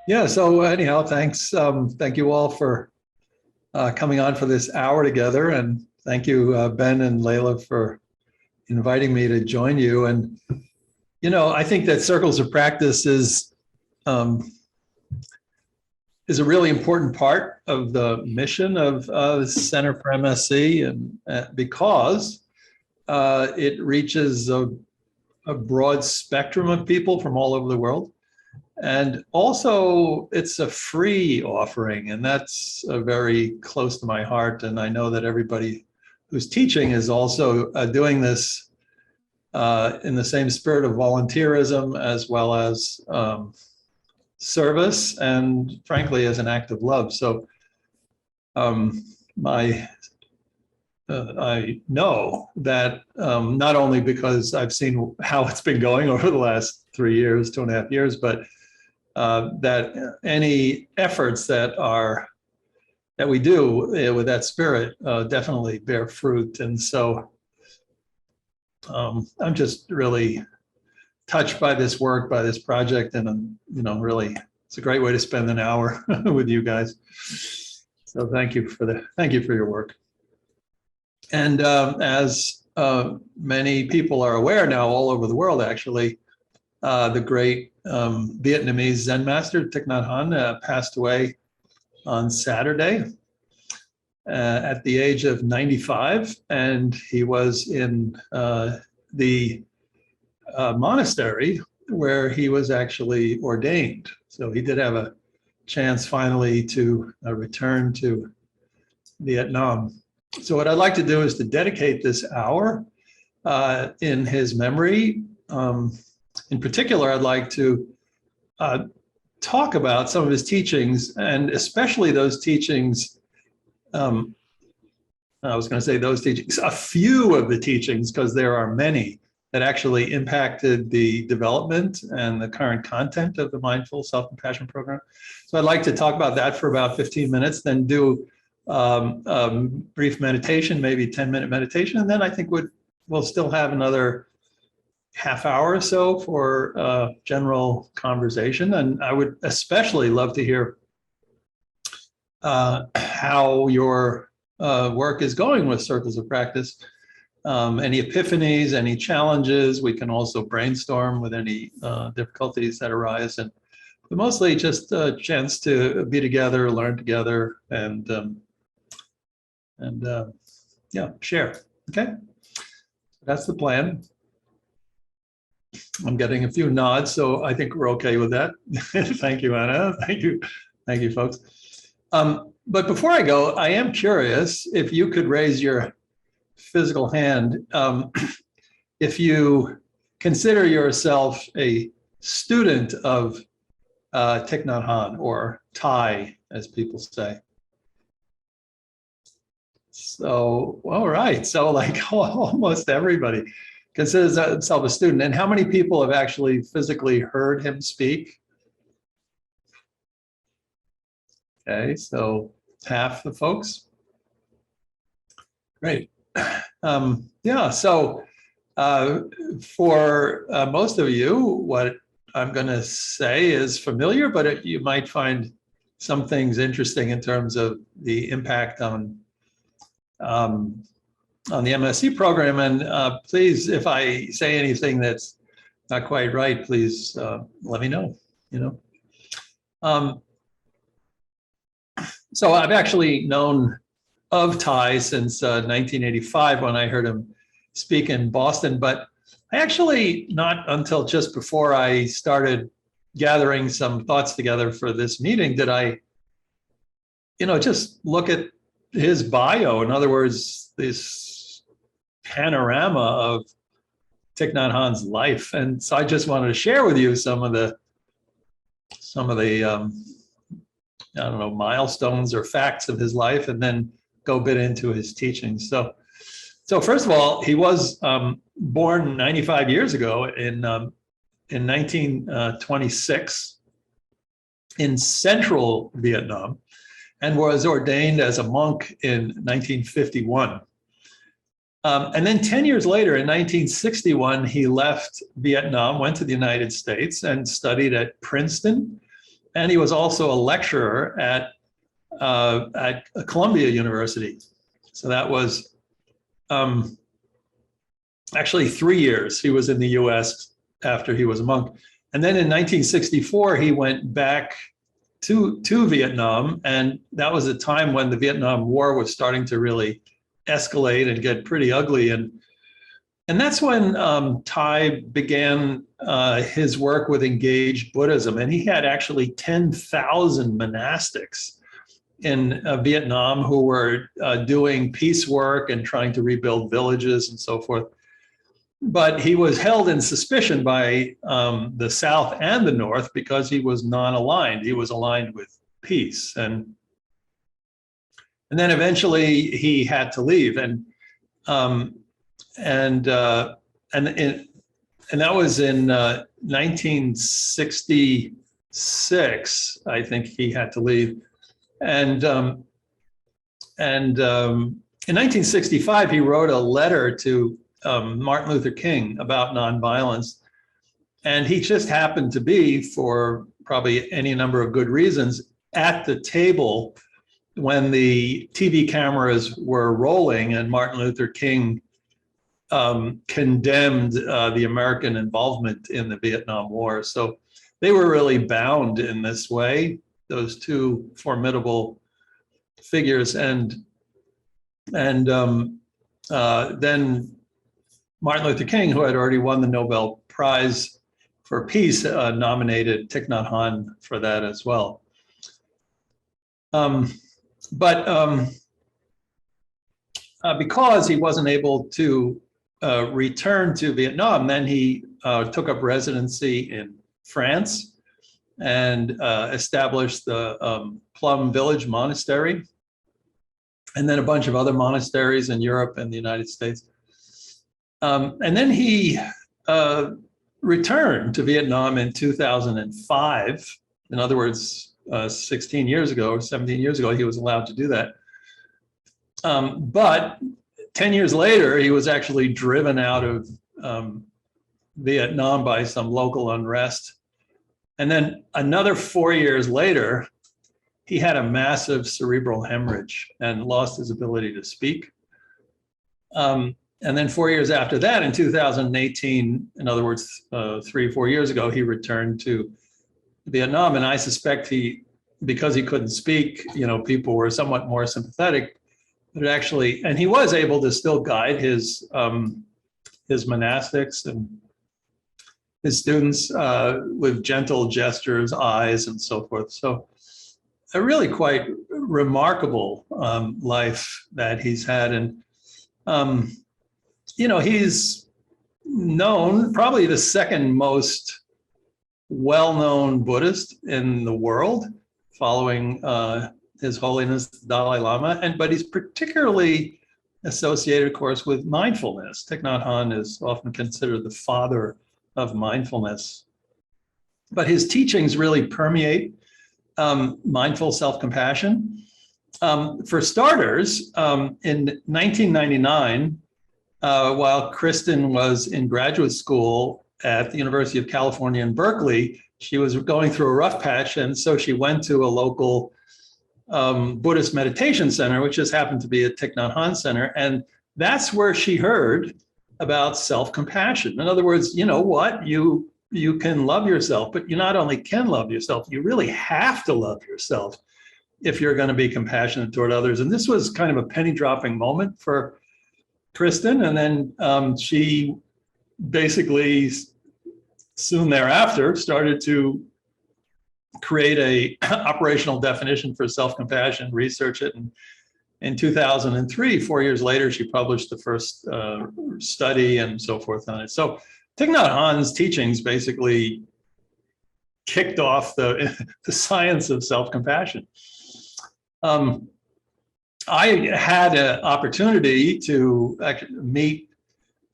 Yeah, so anyhow, thanks. Thank you all for coming on for this hour together. And thank you, Ben and Layla, for inviting me to join you. And, I think that circles of practice um, is a really important part of the mission of the Center for MSC, and because it reaches a broad spectrum of people from all over the world. And also, it's a free offering, and that's very close to my heart. And I know that everybody who's teaching is also doing this in the same spirit of volunteerism, as well as service, and frankly, as an act of love. So my I know that not only because I've seen how it's been going over the last 3 years, 2.5 years, but that any efforts that we do with that spirit definitely bear fruit. And so I'm just really touched by this work, by this project, and really, it's a great way to spend an hour with you guys. So thank you for your work. And as many people are aware now, all over the world, actually, the great Vietnamese Zen master, Thich Nhat Hanh, passed away on Saturday at the age of 95. And he was in the monastery where he was actually ordained. So he did have a chance finally to return to Vietnam. So what I'd like to do is to dedicate this hour in his memory. In particular, I'd like to talk about some of his teachings, and especially those teachings. I was going to say those teachings, a few of the teachings, because there are many that actually impacted the development and the current content of the Mindful Self-Compassion program. So I'd like to talk about that for about 15 minutes, then do brief meditation, maybe 10-minute meditation, and then I think we'll still have another half hour or so for general conversation. And I would especially love to hear how your work is going with circles of practice. Any epiphanies, any challenges. We can also brainstorm with any difficulties that arise, but mostly just a chance to be together, learn together, and share. Okay, that's the plan. I'm getting a few nods, so I think we're okay with that. Thank you, Anna. Thank you, folks. But before I go, I am curious if you could raise your physical hand if you consider yourself a student of Thich Nhat Hanh, or Thai, as people say. So, all right. So like almost everybody considers himself a student. And how many people have actually physically heard him speak? Okay, so half the folks. Great. So for most of you, what I'm going to say is familiar, but you might find some things interesting in terms of the impact on the MSC program. And please, if I say anything that's not quite right, please let me know. So I've actually known of Thai since 1985, when I heard him speak in Boston. But I actually, not until just before I started gathering some thoughts together for this meeting, did I, just look at his bio. In other words, this panorama of Thich Nhat Hanh's life. And so I just wanted to share with you some of the milestones or facts of his life, and then go a bit into his teachings. So first of all, he was born 95 years ago in 1926 in central Vietnam, and was ordained as a monk in 1951. And then 10 years later, in 1961, he left Vietnam, went to the United States, and studied at Princeton and he was also a lecturer at Columbia University. So that was actually 3 years he was in the US after he was a monk. And then in 1964, he went back to Vietnam. And that was a time when the Vietnam War was starting to really escalate and get pretty ugly. And that's when Thai began his work with engaged Buddhism. And he had actually 10,000 monastics in Vietnam who were doing peace work and trying to rebuild villages and so forth. But he was held in suspicion by the South and the North because he was non-aligned. He was aligned with peace. And then eventually he had to leave. And that was in 1966, I think he had to leave. And in 1965, he wrote a letter to Martin Luther King about nonviolence. And he just happened to be, for probably any number of good reasons, at the table when the TV cameras were rolling and Martin Luther King condemned the American involvement in the Vietnam War. So they were really bound in this way, those two formidable figures. And then Martin Luther King, who had already won the Nobel Prize for Peace, nominated Thich Nhat Hanh for that as well. Because he wasn't able to return to Vietnam, then he took up residency in France and established the Plum Village Monastery, and then a bunch of other monasteries in Europe and the United States. And then he returned to Vietnam in 2005. In other words, 16 years ago or 17 years ago, he was allowed to do that. But 10 years later, he was actually driven out of Vietnam by some local unrest. And then another 4 years later, he had a massive cerebral hemorrhage and lost his ability to speak. And then 4 years after that, in 2018, in other words, 3 or 4 years ago, he returned to Vietnam. And I suspect because he couldn't speak, people were somewhat more sympathetic. But actually, and he was able to still guide his monastics and his students with gentle gestures, eyes, and so forth. So a really quite remarkable life that he's had. And he's known, probably the second most well-known Buddhist in the world, following His Holiness Dalai Lama, but he's particularly associated, of course, with mindfulness. Thich Nhat Hanh is often considered the father of mindfulness. But his teachings really permeate mindful self-compassion. For starters, in 1999, while Kristen was in graduate school at the University of California in Berkeley, she was going through a rough patch, and so she went to a local Buddhist meditation center, which just happened to be a Thich Nhat Hanh center, and that's where she heard about self-compassion. In other words, you know what? You can love yourself, but you not only can love yourself, you really have to love yourself if you're going to be compassionate toward others. And this was kind of a penny dropping moment for Kristen. And then she basically soon thereafter started to create a operational definition for self-compassion, research it. And in 2003, 4 years later, she published the first study and so forth on it. So Thich Nhat Hanh's teachings basically kicked off the science of self-compassion. I had an opportunity to meet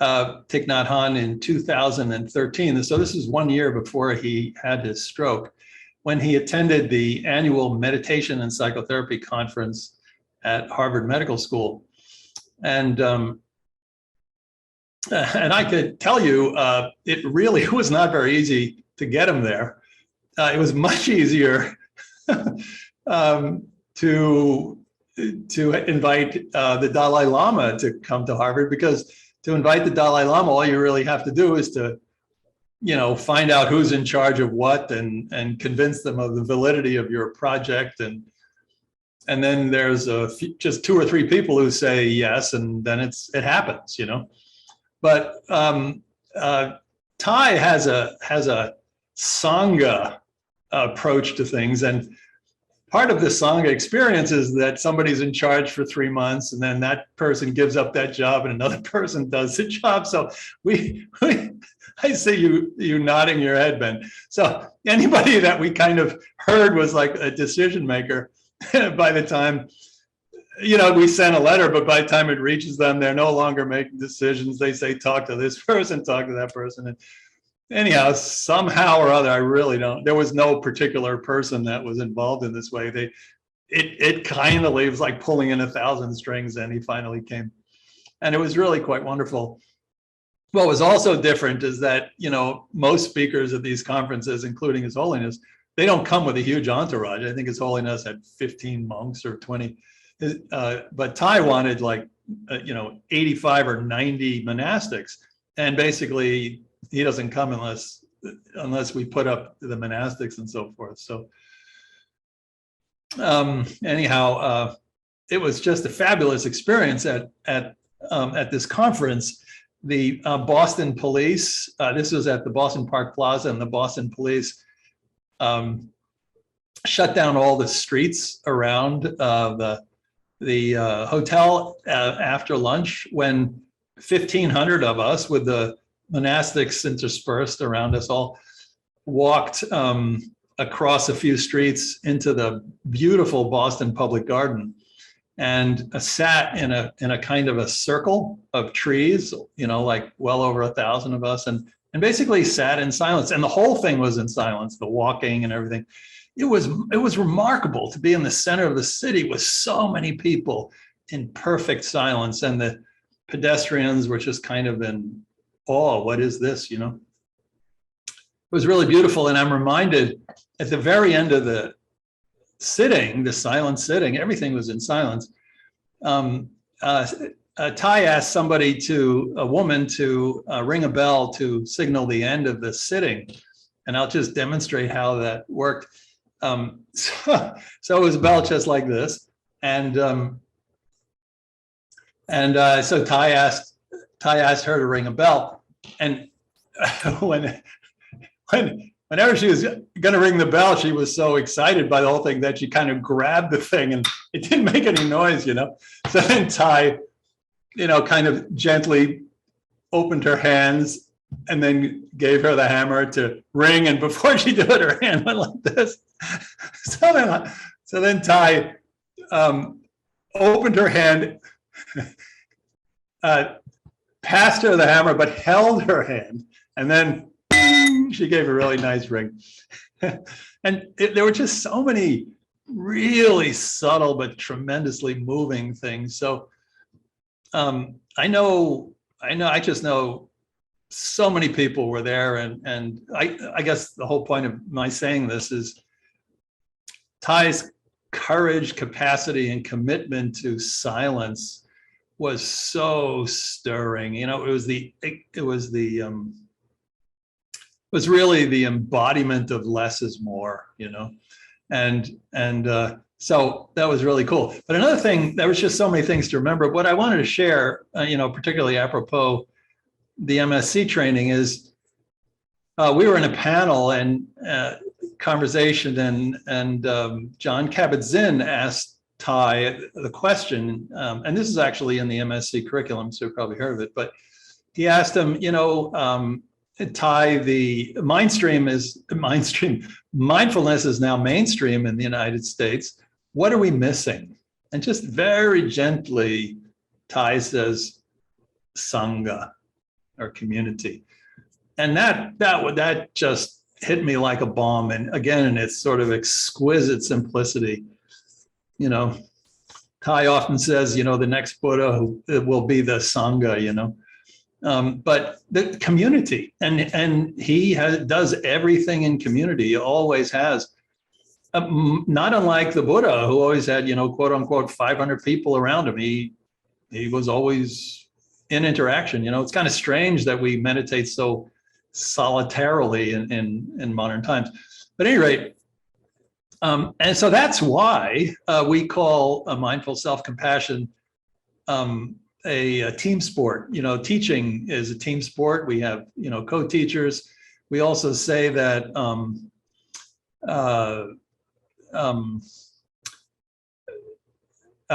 Thich Nhat Hanh in 2013. So this is 1 year before he had his stroke, when he attended the annual Meditation and Psychotherapy Conference at Harvard Medical School. And I could tell you, it really was not very easy to get him there. it was much easier to invite the Dalai Lama to come to Harvard, because to invite the Dalai Lama, all you really have to do is to, find out who's in charge of what and convince them of the validity of your project. And then there's just 2 or 3 people who say yes, and then it happens, But Thai has a Sangha approach to things, and part of the Sangha experience is that somebody's in charge for 3 months, and then that person gives up that job and another person does the job. So I see you nodding your head, Ben. So anybody that we kind of heard was like a decision maker, by the time, we sent a letter, but by the time it reaches them, they're no longer making decisions. They say, talk to this person, talk to that person. And anyhow, somehow or other, I really don't, there was no particular person that was involved in this way. It kind of was like pulling in 1,000 strings, and he finally came. And it was really quite wonderful. What was also different is that, most speakers at these conferences, including His Holiness, they don't come with a huge entourage. I think His Holiness had 15 monks or 20, but Thai wanted 85 or 90 monastics. And basically, he doesn't come unless we put up the monastics and so forth. So anyhow, it was just a fabulous experience at this conference. The Boston police, this was at the Boston Park Plaza, and the Boston police shut down all the streets around the hotel after lunch, when 1,500 of us, with the monastics interspersed around us, all walked across a few streets into the beautiful Boston Public Garden, and sat in a kind of a circle of trees, like well over 1,000 of us, and basically sat in silence. And the whole thing was in silence, the walking and everything. It was remarkable to be in the center of the city with so many people in perfect silence, and the pedestrians were just kind of in awe. What is this, It was really beautiful. And I'm reminded at the very end of the sitting, the silent sitting, everything was in silence. Thai asked a woman to ring a bell to signal the end of the sitting. And I'll just demonstrate how that worked. So it was a bell just like this. And so Thai asked her to ring a bell. And whenever she was going to ring the bell, she was so excited by the whole thing that she kind of grabbed the thing, and it didn't make any noise, So then Thai, kind of gently opened her hands and then gave her the hammer to ring. And before she did it, her hand went like this. So then Thai opened her hand, passed her the hammer, but held her hand, and then she gave a really nice ring. And there were just so many really subtle but tremendously moving things. So I just know so many people were there, and I guess the whole point of my saying this is Thai's courage, capacity, and commitment to silence was so stirring. It was really the embodiment of less is more, and so that was really cool. But another thing, there was just so many things to remember. What I wanted to share, particularly apropos the MSC training, is we were in a panel and conversation, and John Kabat-Zinn asked Thai the question, and this is actually in the MSC curriculum, so you've probably heard of it, but he asked him, Thai, the mindfulness is now mainstream in the United States. What are we missing? And just very gently, Thai says, Sangha, or community. And that just hit me like a bomb. And again, in its sort of exquisite simplicity, Thai often says, the next Buddha will be the Sangha, But the community, and he does everything in community. He always has. Not unlike the Buddha, who always had, quote unquote, 500 people around him. He was always in interaction. It's kind of strange that we meditate so solitarily in modern times. But at any rate, and so that's why we call a mindful self-compassion a team sport. Teaching is a team sport. We have, co-teachers. We also say that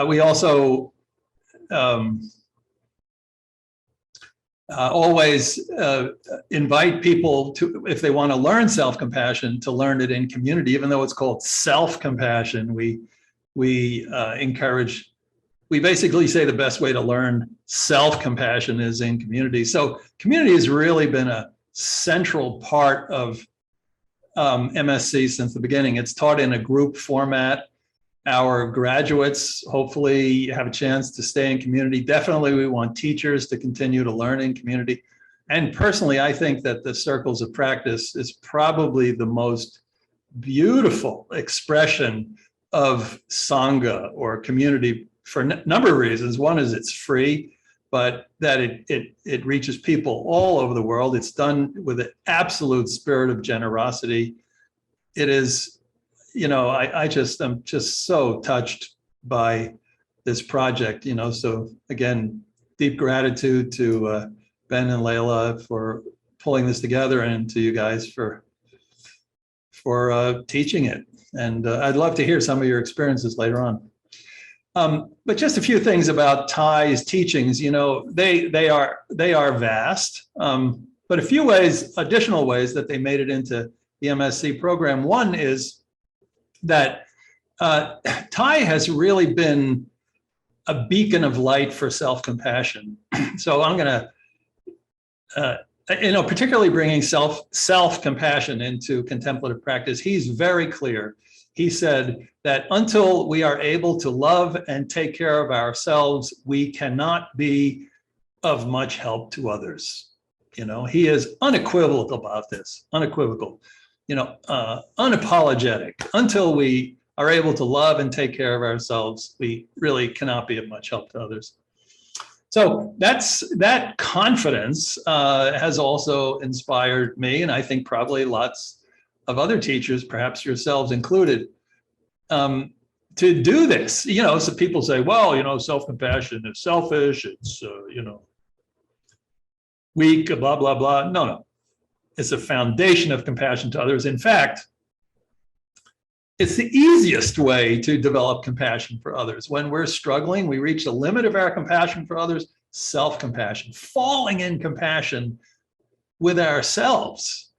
we also always invite people to, if they want to learn self-compassion, to learn it in community. Even though it's called self-compassion, we encourage, we basically say the best way to learn self-compassion is in community. So community has really been a central part of MSC since the beginning. It's taught in a group format. Our graduates hopefully have a chance to stay in community. Definitely, we want teachers to continue to learn in community. And personally, I think that the circles of practice is probably the most beautiful expression of Sangha or community for a number of reasons. One is it's free, but that it reaches people all over the world. It's done with an absolute spirit of generosity. It is, I'm just so touched by this project, so again, deep gratitude to Ben and Layla for pulling this together, and to you guys for teaching it. And I'd love to hear some of your experiences later on. But just a few things about Thay's teachings. They are vast, but a few additional ways that they made it into the MSC program. One is that Thay has really been a beacon of light for self-compassion. So I'm going to, particularly bringing self-compassion into contemplative practice. He's very clear. He said that until we are able to love and take care of ourselves, we cannot be of much help to others. He is unequivocal about this, unapologetic. Until we are able to love and take care of ourselves, we really cannot be of much help to others. So that confidence has also inspired me, and I think probably lots of other teachers, perhaps yourselves included, to do this. So people say, well, self-compassion is selfish, it's, weak, blah, blah, blah. No. It's a foundation of compassion to others. In fact, it's the easiest way to develop compassion for others. When we're struggling, we reach the limit of our compassion for others, self-compassion. Falling in compassion with ourselves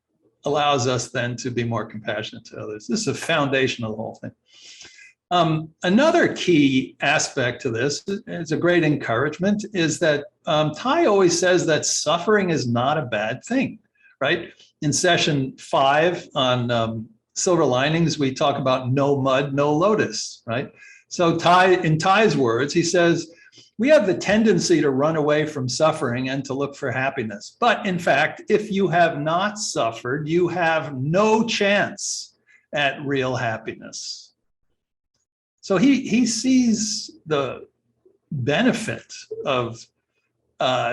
allows us then to be more compassionate to others. This is a foundation of the whole thing. Another key aspect to this, it's a great encouragement, is that Thay always says that suffering is not a bad thing, right? In session 5 on silver linings, we talk about no mud, no lotus, right? So in Thay's words, he says, we have the tendency to run away from suffering and to look for happiness. But in fact, if you have not suffered, you have no chance at real happiness. So he sees the benefit of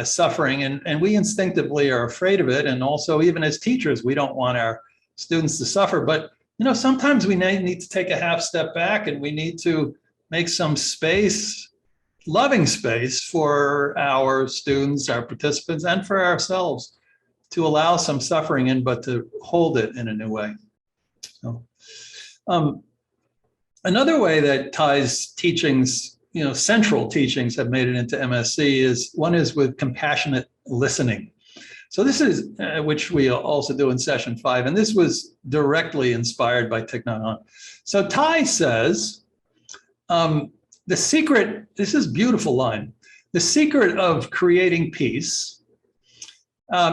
suffering, and we instinctively are afraid of it. And also, even as teachers, we don't want our students to suffer. But sometimes we need to take a half step back, and we need to make some space, loving space, for our students, our participants, and for ourselves to allow some suffering in, but to hold it in a new way. So, another way that Thay's teachings, central teachings, have made it into MSC is with compassionate listening. So this is, which we also do in session 5, and this was directly inspired by Thich Nhat Hanh. So Thay says, the secret, this is a beautiful line, the secret of creating peace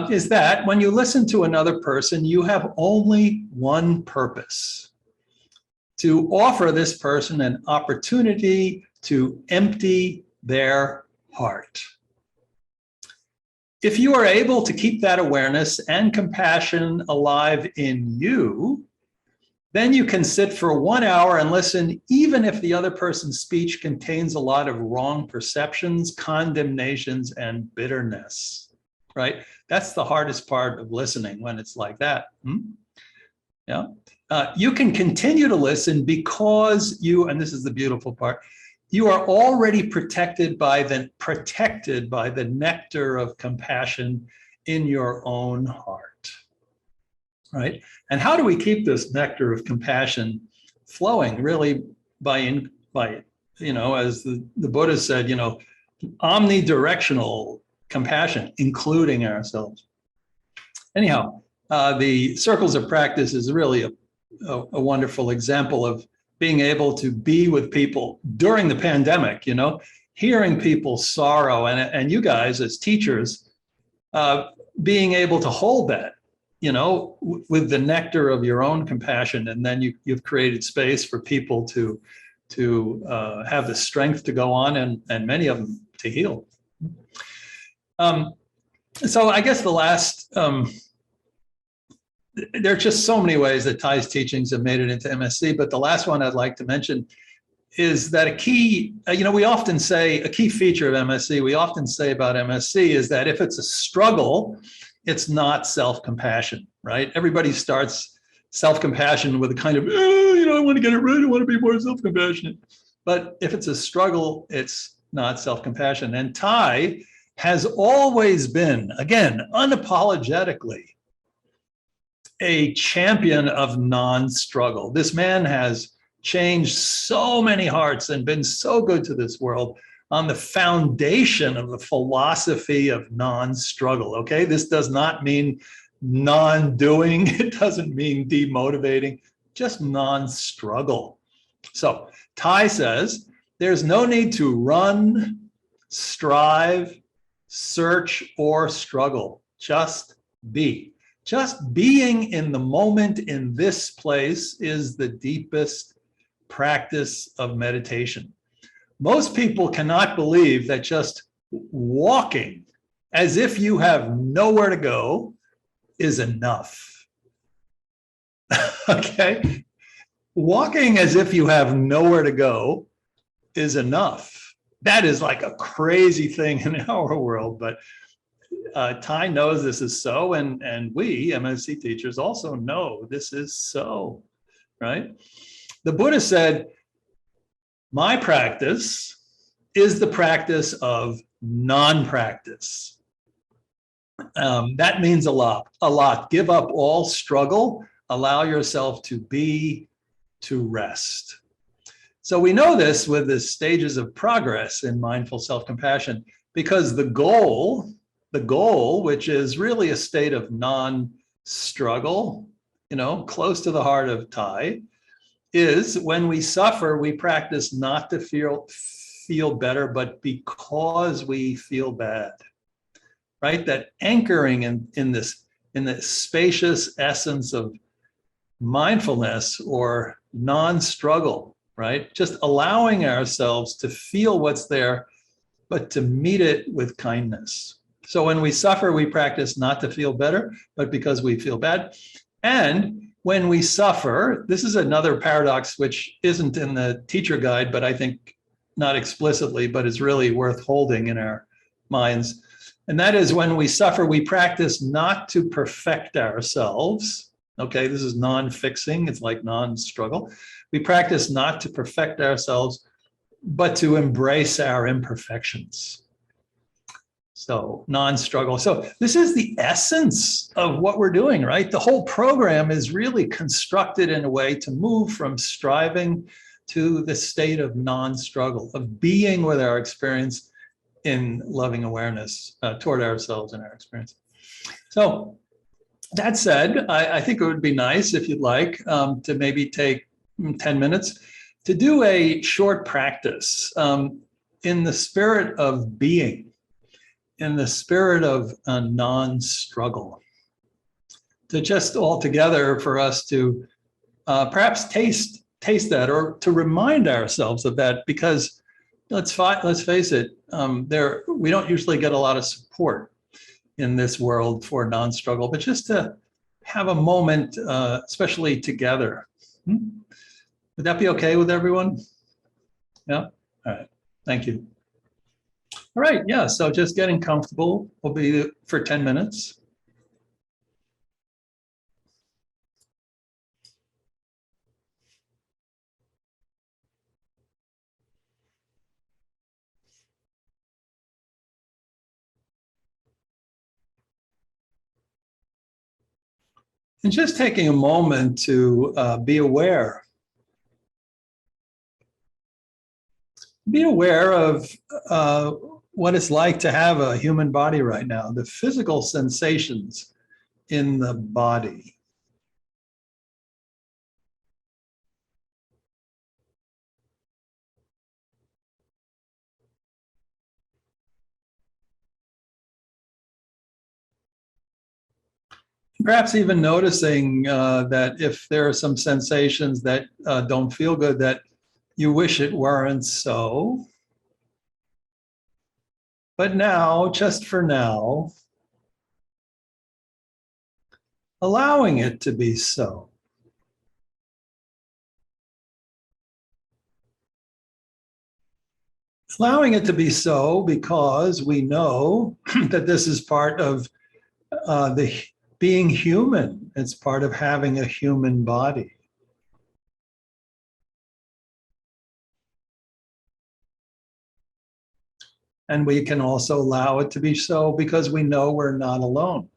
is that when you listen to another person, you have only one purpose: to offer this person an opportunity to empty their heart. If you are able to keep that awareness and compassion alive in you, then you can sit for 1 hour and listen, even if the other person's speech contains a lot of wrong perceptions, condemnations, and bitterness, right? That's the hardest part of listening when it's like that. Yeah. You can continue to listen because you, and this is the beautiful part, you are already protected by the nectar of compassion in your own heart, right? And how do we keep this nectar of compassion flowing? Really by as the Buddha said, omnidirectional compassion, including ourselves. Anyhow, the circles of practice is really a wonderful example of being able to be with people during the pandemic, hearing people's sorrow, and you guys as teachers, being able to hold that, with the nectar of your own compassion, and then you've created space for people to have the strength to go on, and many of them to heal. So I guess the last, there are just so many ways that Thay's teachings have made it into MSC, but the last one I'd like to mention is that a key, we often say a key feature of MSC, we often say about MSC is that if it's a struggle, it's not self-compassion, right? Everybody starts self-compassion with a kind of, I want to get it right, I want to be more self-compassionate. But if it's a struggle, it's not self-compassion. And Thay has always been, again, unapologetically, a champion of non-struggle. This man has changed so many hearts and been so good to this world on the foundation of the philosophy of non-struggle, okay? This does not mean non-doing. It doesn't mean demotivating, just non-struggle. So Thay says, there's no need to run, strive, search, or struggle. Just be. Just being in the moment in this place is the deepest practice of meditation. Most people cannot believe that just walking as if you have nowhere to go is enough. Okay? Walking as if you have nowhere to go is enough. That is like a crazy thing in our world, but Thay knows this is so, and we, MSC teachers, also know this is so, right? The Buddha said, my practice is the practice of non-practice. That means a lot. Give up all struggle, allow yourself to be, to rest. So we know this with the stages of progress in mindful self-compassion, because the goal, which is really a state of non-struggle, close to the heart of Thay, is when we suffer, we practice not to feel better, but because we feel bad, right? That anchoring in this spacious essence of mindfulness or non-struggle, right? Just allowing ourselves to feel what's there, but to meet it with kindness. So when we suffer, we practice not to feel better, but because we feel bad. And when we suffer, this is another paradox which isn't in the teacher guide, but I think not explicitly, but it's really worth holding in our minds. And that is, when we suffer, we practice not to perfect ourselves. Okay, this is non-fixing, it's like non-struggle. We practice not to perfect ourselves, but to embrace our imperfections. So non-struggle. So this is the essence of what we're doing, right? The whole program is really constructed in a way to move from striving to the state of non-struggle, of being with our experience in loving awareness toward ourselves and our experience. So that said, I think it would be nice, if you'd like, to maybe take 10 minutes to do a short practice in the spirit of being, in the spirit of a non-struggle, to just all together for us to perhaps taste that, or to remind ourselves of that, because let's face it, we don't usually get a lot of support in this world for non-struggle, but just to have a moment, especially together. Would that be okay with everyone? Yeah. All right. Thank you. All right. Yeah. So just getting comfortable. We'll be for 10 minutes. And just taking a moment to be aware. Be aware of what it's like to have a human body right now, the physical sensations in the body. Perhaps even noticing that if there are some sensations that don't feel good, that you wish it weren't so. But now, just for now, allowing it to be so. Allowing it to be so because we know that this is part of the being human. It's part of having a human body. And we can also allow it to be so because we know we're not alone.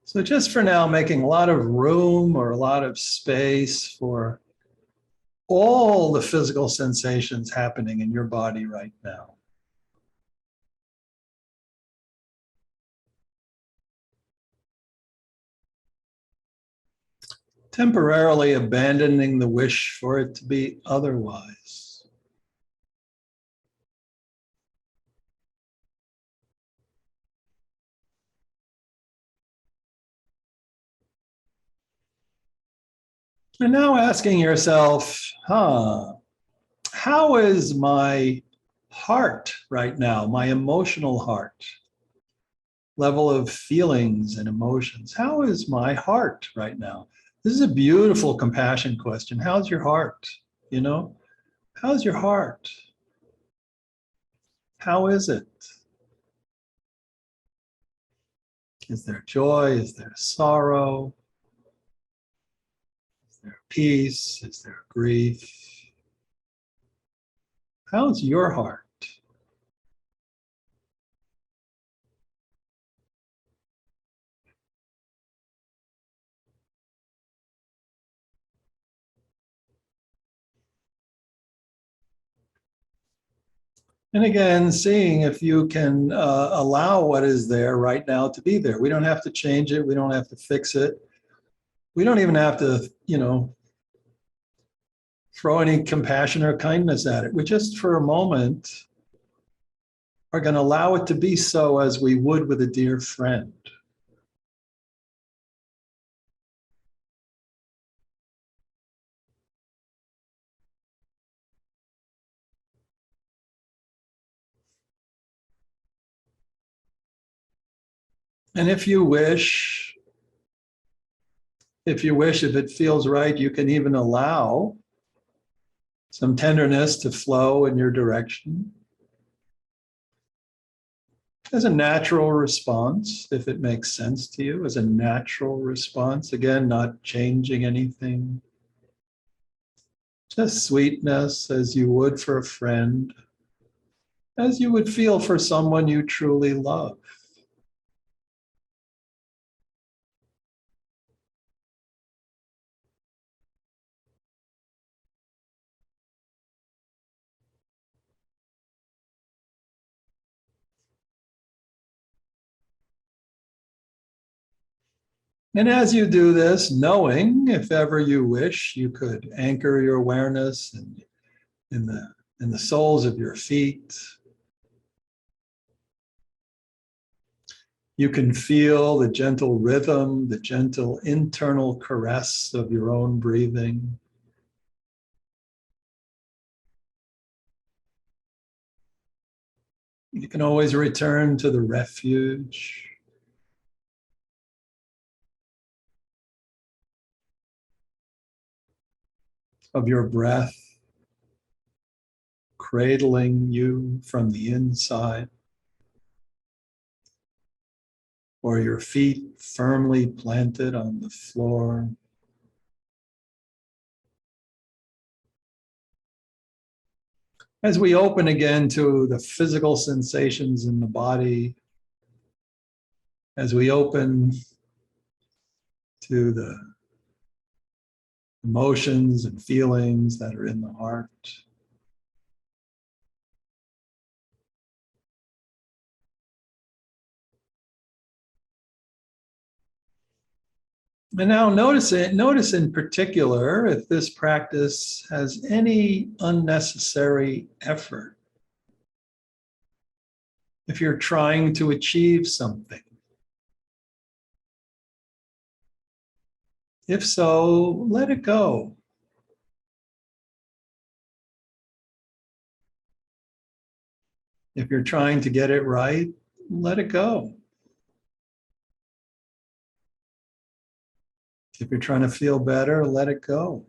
So just for now, making a lot of room or a lot of space for all the physical sensations happening in your body right now. Temporarily abandoning the wish for it to be otherwise. And now asking yourself, how is my heart right now, my emotional heart, level of feelings and emotions? How is my heart right now? This is a beautiful compassion question. How's your heart? You know, how's your heart? How is it? Is there joy? Is there sorrow? Is there peace? Is there grief? How's your heart? And again, seeing if you can allow what is there right now to be there. We don't have to change it. We don't have to fix it. We don't even have to, throw any compassion or kindness at it. We just, for a moment, are going to allow it to be so as we would with a dear friend. And if it feels right, you can even allow some tenderness to flow in your direction as a natural response, if it makes sense to you, as a natural response. Again, not changing anything. Just sweetness as you would for a friend, as you would feel for someone you truly love. And as you do this, knowing, if ever you wish, you could anchor your awareness in the soles of your feet. You can feel the gentle rhythm, the gentle internal caress of your own breathing. You can always return to the refuge of your breath, cradling you from the inside, or your feet firmly planted on the floor. As we open again to the physical sensations in the body, as we open to the emotions and feelings that are in the heart. And now notice in particular if this practice has any unnecessary effort. If you're trying to achieve something. If so, let it go. If you're trying to get it right, let it go. If you're trying to feel better, let it go.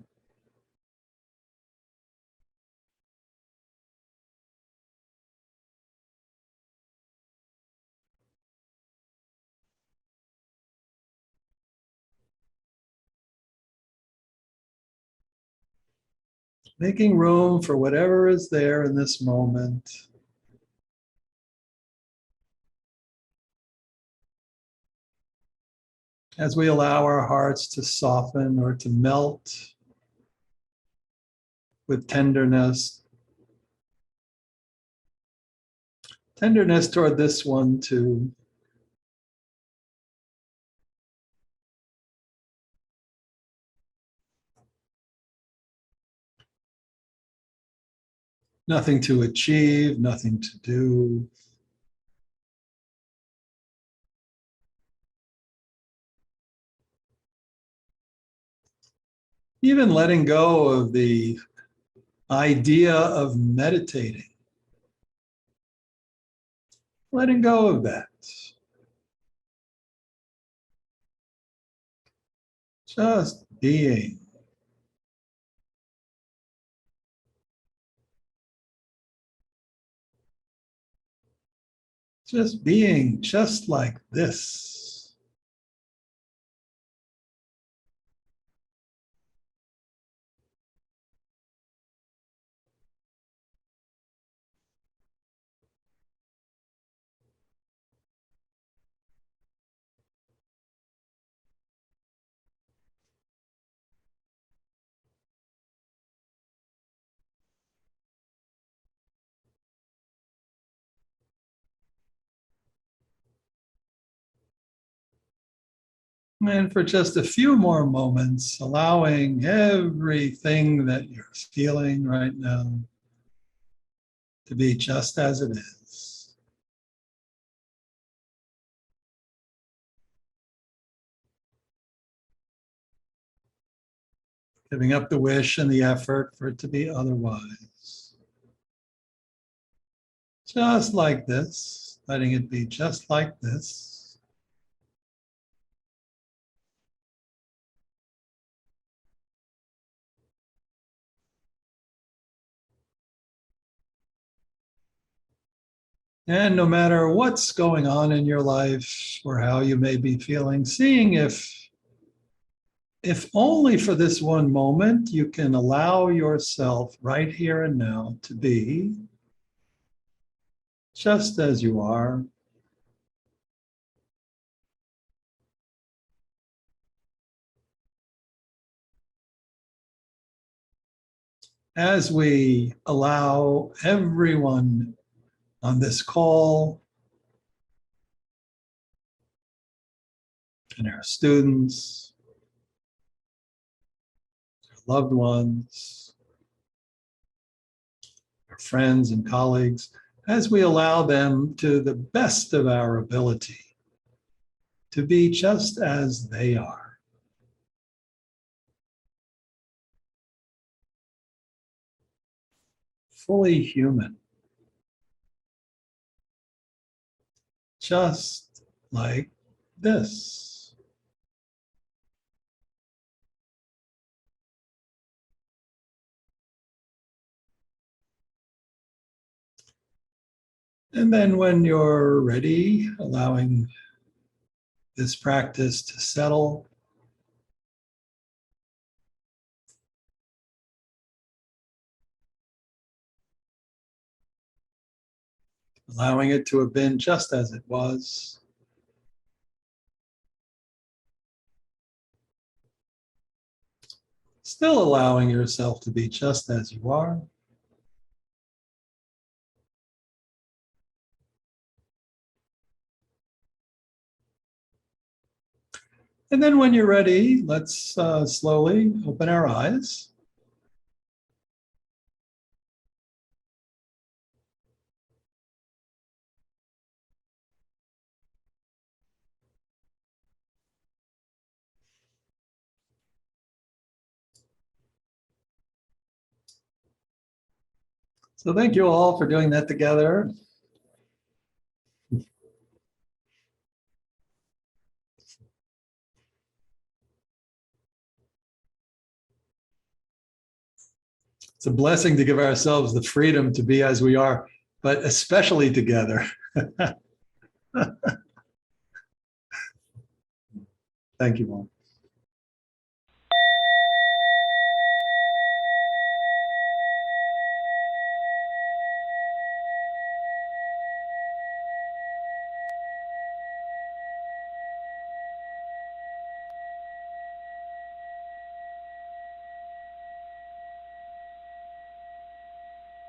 Making room for whatever is there in this moment. As we allow our hearts to soften or to melt with tenderness. Tenderness toward this one too. Nothing to achieve, nothing to do. Even letting go of the idea of meditating. Letting go of that. Just being. Just being just like this. And for just a few more moments, allowing everything that you're feeling right now to be just as it is. Giving up the wish and the effort for it to be otherwise. Just like this, letting it be just like this. And no matter what's going on in your life or how you may be feeling, seeing if only for this one moment, you can allow yourself right here and now to be just as you are. As we allow everyone on this call and our students, our loved ones, our friends and colleagues, as we allow them to the best of our ability to be just as they are. Fully human. just like this. And then when you're ready, allowing this practice to settle, allowing it to have been just as it was. Still allowing yourself to be just as you are. And then when you're ready, let's slowly open our eyes. So thank you all for doing that together. It's a blessing to give ourselves the freedom to be as we are, but especially together. Thank you all.